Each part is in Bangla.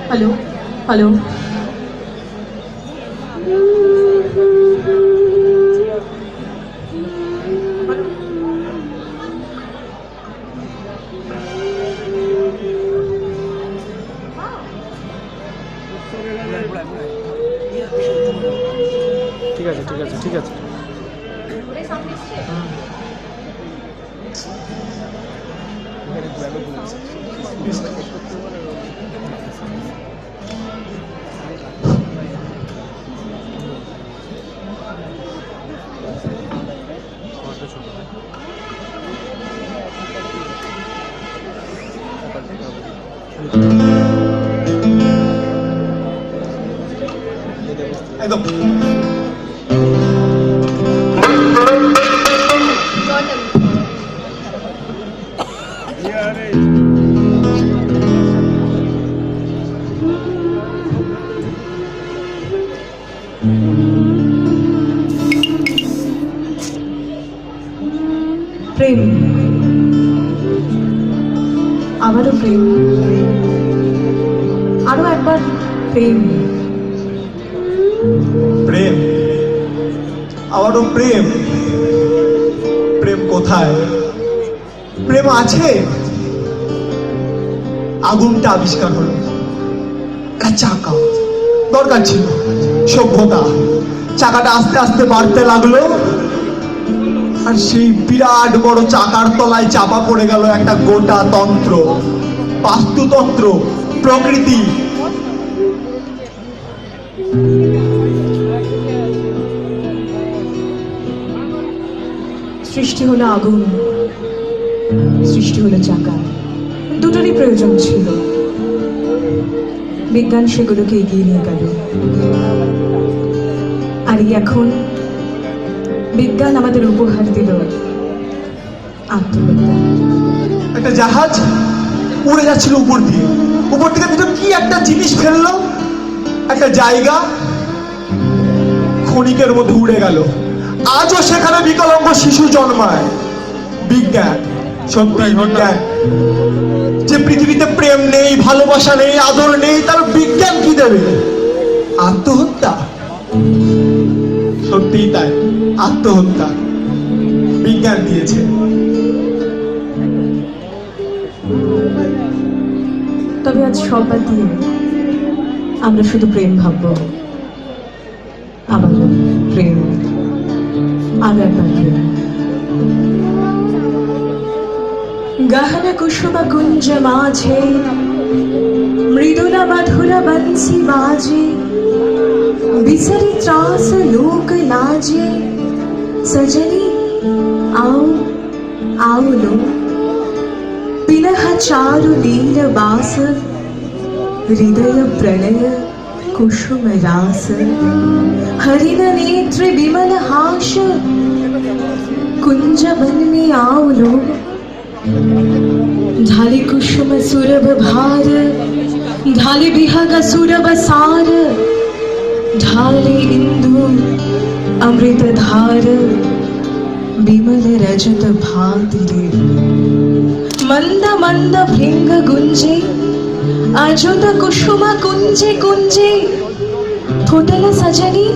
হ্যালো হ্যালো ঠিক আছে ঠিক আছে ঠিক আছে একদম প্রেম, আবারও প্রেম, আরো একবার প্রেম। প্রেম, আবারও প্রেম। প্রেম কোথায়? প্রেম আছে। আগুনটা আবিষ্কার হলো, একটা চাকা দরকার ছিল, সভ্যতা। চাকাটা আস্তে আস্তে বাড়তে লাগলো, আর সেই বিরাট বড় চাকার তলায় চাপা পড়ে গেল একটা গোটা তন্ত্র, বাস্তুতন্ত্র, প্রকৃতি। সৃষ্টি হলো আগুন, সৃষ্টি হলো চাকা, দুটোরই প্রয়োজন ছিল। বিজ্ঞান সেগুলোকে এগিয়ে নিয়ে গেল। আর এখন বিজ্ঞান আমাদের উপহার দিল আত্মহত্যা। একটা জাহাজ উড়ে যাচ্ছিল উপর দিয়ে, উপর থেকে দুটো কি একটা জিনিস ফেললো, একটা জায়গা, ক্ষণিকের মধ্যে উড়ে গেল। আজও সেখানে বিকলাঙ্গ শিশু জন্মায়। বিজ্ঞান, সত্যি বিজ্ঞান। যে পৃথিবীতে প্রেম নেই, ভালোবাসা নেই, আদর নেই, তার বিজ্ঞান কি দেবে? আত্মহত্যা। সত্যিই তাই, আত্মহত্যা বিজ্ঞান দিয়েছে। তবে আজ সব বাদ দিয়ে আমরা শুধু প্রেম ভাববো। আবার প্রেম, আরো একবার প্রেম। গহন কুসুম কুঞ্জ মাঝে মৃদুল মধুর বंसी বাজে, বিসরি ত্রাস লোক লাজে, সজনী आओ आओ लो, पिनह चारु नील बास, हृदय प्रणय कुसुम रास, हरिन नेत्र विमल हास, कुंज वन में आओ लो, ढाले कुसुम सुरभ भार, ढाले विहग सुरभ सार, ढाले इंदु अमृत धार, विमल रजत भातिरे, मंद मंद भृंग गुंजे, अजुत कुसुम कुंजे कुंजे, फुटल सजनी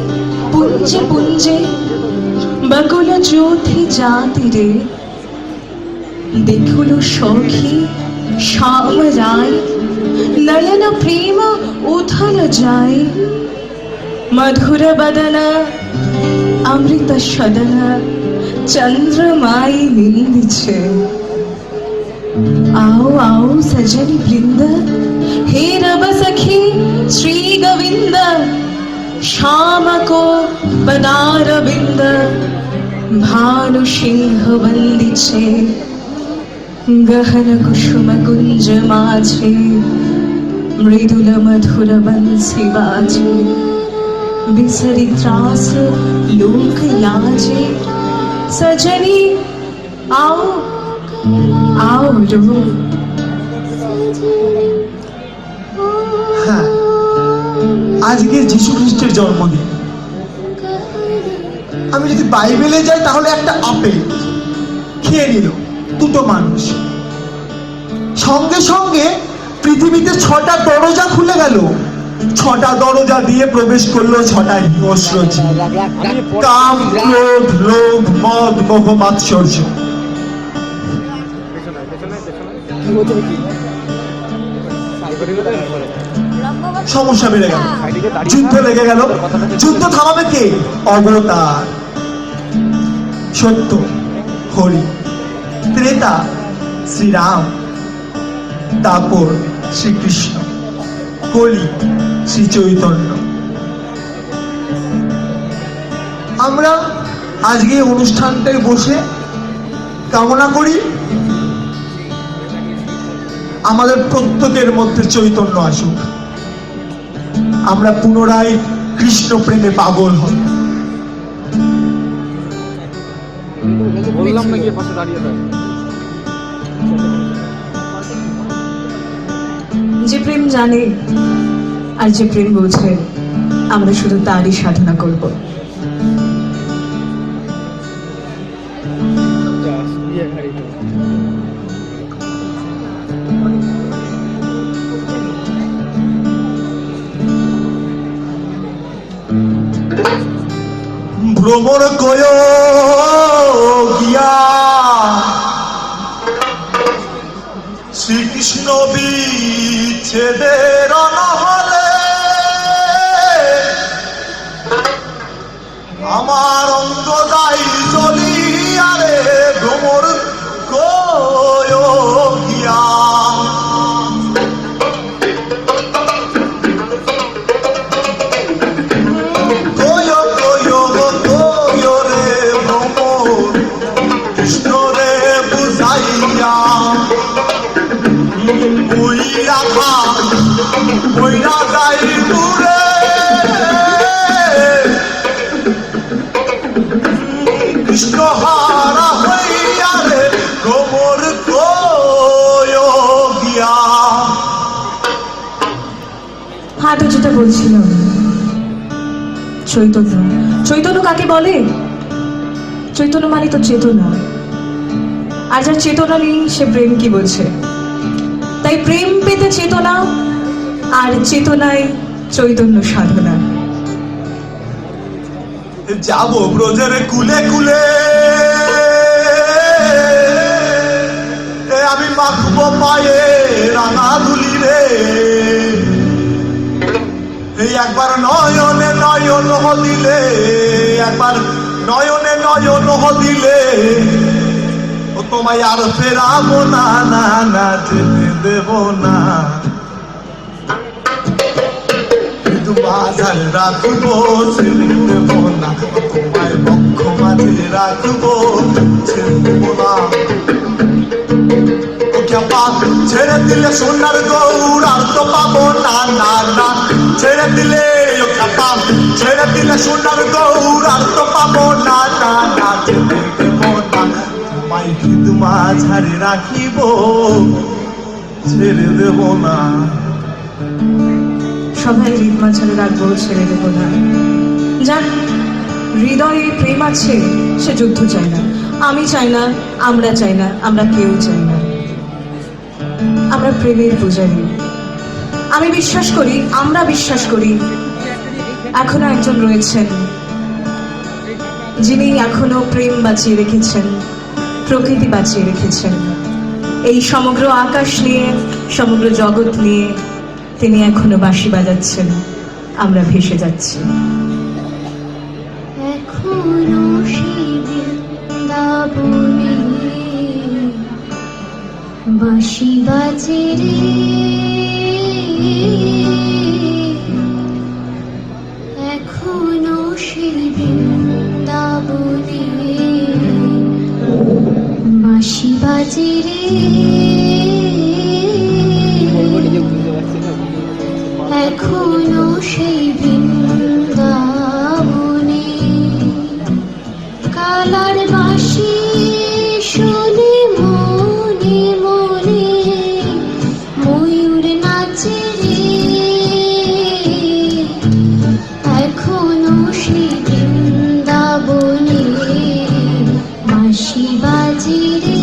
पुंजे पुंजे, बकुल ज्योति जातिरे, देखुलो सखी श्याम राय, नयन प्रेम उथल जाय, मधुर बदन अमृत सदन, चंद्रमाई निंदिछे। आओ आओ सजनी वृंद, हे रब सखी श्री गोविंद, श्याम को पदार बिंद, भानु सिंह वंदिछे, गहन कुसुम कुंज माझे, मृदुल मधुर बंसी बाजे, बिसरी त्रास लोक लाजे, सजनी आओ आओ रो। হ্যাঁ, আজকে যীশু খ্রিস্টের জন্মদিন। আমি যদি বাইবেলে যাই তাহলে একটা আপেল খেয়ে নিল দুটো মানুষ। সঙ্গে সঙ্গে পৃথিবীতে 6টা দরজা খুলে গেল। 6টা দরজা দিয়ে প্রবেশ করলো 6টা হিংস্র জীব। কাম, ক্রোধ, লোভ, মদ, মোহ, মাৎসর্য। সমস্যা বেড়ে গেল, যুদ্ধ লেগে গেল। যুদ্ধ থামাবে কে? অবতার। সত্য হরি, ত্রেতা শ্রীরাম, তারপর শ্রীকৃষ্ণ, কলি শ্রী চৈতন্য। আমরা আজকে এই অনুষ্ঠানটায় বসে কামনা করি আমাদের প্রত্যেকের মধ্যে চৈতন্য আসুক, আমরা পুনরায় কৃষ্ণ প্রেমে পাগল হব। বললাম নাকি পাশে দাঁড়িয়ে থাক। যে প্রেম জানে আর যে প্রেম বোঝে, আমরা শুধু তারই সাধনা করব। ভ্রমর কয় গিয়া শ্রীকৃষ্ণ বিচ্ছেদের নহলে আমার অন্তদাই চলিয়ারে ভ্রমর কয় গিয়া। কৃষ্ণ হারা হইয়া রে গোবর কয় গিয়া। হ্যাঁ, তো যেটা বলছিলাম, চৈতন্য। চৈতন্য কাকে বলে? চৈতন্য মানে তো চেতনা। আর যার চেতনা নেই সে প্রেম কি বলছে? তাই প্রেম পেতে চেতনা, আর চেতনায় চৈতন্য সাধনা। যাব ব্রজের কুলে কুলে, আমি মাখবো পায়ে রাঙা ধুলি রে। এই একবার নয়নে নয়ন দিলে, একবার নয়নে নয়ন দিলে, ও তোমায় আর ফেরাবো না, না না যেতে দেব না। মাঝার রাখবো ছেড়ে দেব না, তোমায় বক্ষ মাঝে রাখবো ছেড়ে দেব না। ছেড়ে দিলে সোনার গৌর আর তো পাবো না, না না ছেড়ে দিলে ছেড়ে দিলে সোনার গৌর আর তো পাবো না, না না ছেড়ে দেব না। তোমায় হৃদ মাঝারে রাখিব ছেড়ে দেব না। সবাই হৃদ মাঝারে রাখবো, ছেড়ে দেবো না। যার হৃদয়ে প্রেম আছে সে যুদ্ধ চায় না। আমি চাই না, আমরা চাই না, আমরা কেউ চাই না। আমরা প্রেমের পূজারী। আমি বিশ্বাস করি, আমরা বিশ্বাস করি এখনো একজন রয়েছেন যিনি এখনো প্রেম বাঁচিয়ে রেখেছেন, প্রকৃতি বাঁচিয়ে রেখেছেন। এই সমগ্র আকাশ নিয়ে, সমগ্র জগৎ নিয়ে তিনি এখনো বাঁশি বাজাচ্ছেন, আমরা ভেসে যাচ্ছি। এখনো সেই বৃন্দাবনে বাঁশি বাজে রে, এখনো সেই বৃন্দাবনে বাঁশি বাজে রে, এখনো সেই বৃন্দাবনে কালার বাঁশি শুনে মনে মনে ময়ূর নাচে রে, এখনো সেই বৃন্দাবনে বাঁশি বাজে রে।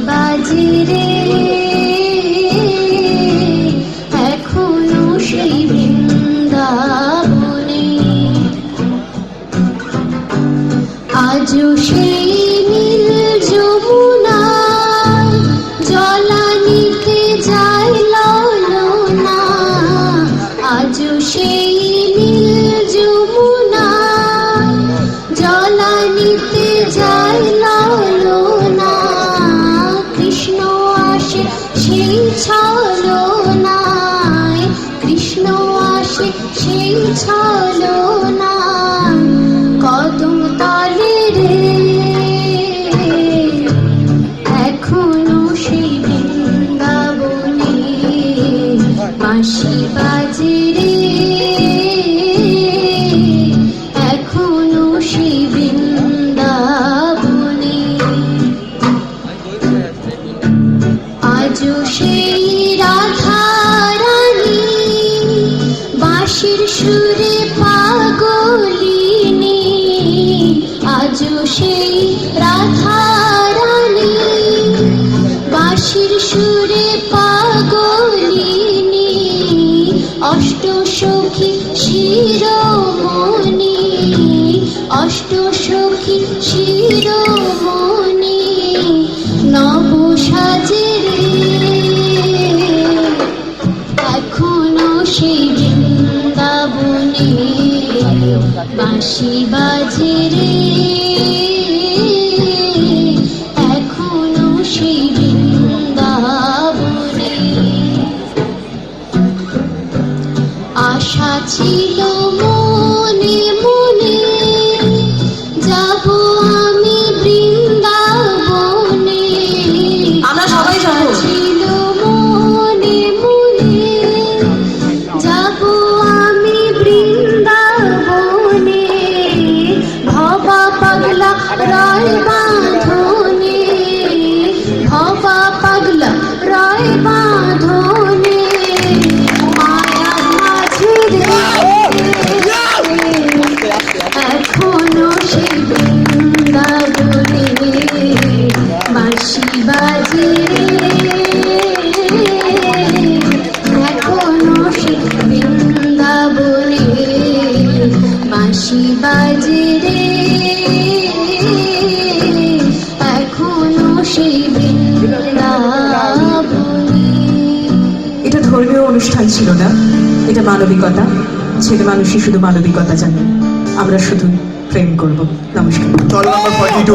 বাজে রে এখনো সেই বৃন্দাবনে আজও সেই নীল যমুনায় জলানিতে যায় ললনা আজও সেই নীল যমুনায় জলানিতে যায় ললনা কৃষ্ণ আসে সেই ছলনায় কৃষ্ণ আসে সেই ছলনায় কদম তলে রে এখনো সেই বৃন্দাবনে বাঁশি বাজে রে এখনো সেই বৃন্দাবনে আজও সেই রাধা রানী বাঁশির সুরে পাগলিনী আজও সেই রাধা রানী বাঁশির সুরে পাগলিনী অষ্ট সখী শিরোমণি অষ্ট সখী শিরোমণি নব সাজে রে এখনো সেই বৃন্দাবনে বাঁশি বাজে রে এখনো সেই বৃন্দাবনে আশা ছিল মনে মনে যাব আমি বৃন্দাবনে আমরা সবাই যাবো। আশা ছিল মনে মনে যাব আমি বৃন্দাবনে ভবা পাগলা রায় বাঁধনে ভবা পাগলা রায় বাঁধনে মায়া মাঝে রে এখনো সেই বৃন্দাবনে বাঁশি বাজে এখনো সেই বৃন্দাবনে বাঁশি বাজে রে এখনো সেই বৃন্দাবনে এটা ধর্মীয় অনুষ্ঠান ছিল না, এটা মানবিকতা। ছেলে মানুষই শুধু মানবিকতা জানে, আমরা শুধু প্রেম করব। নমস্কার। চলো নাম্বার 42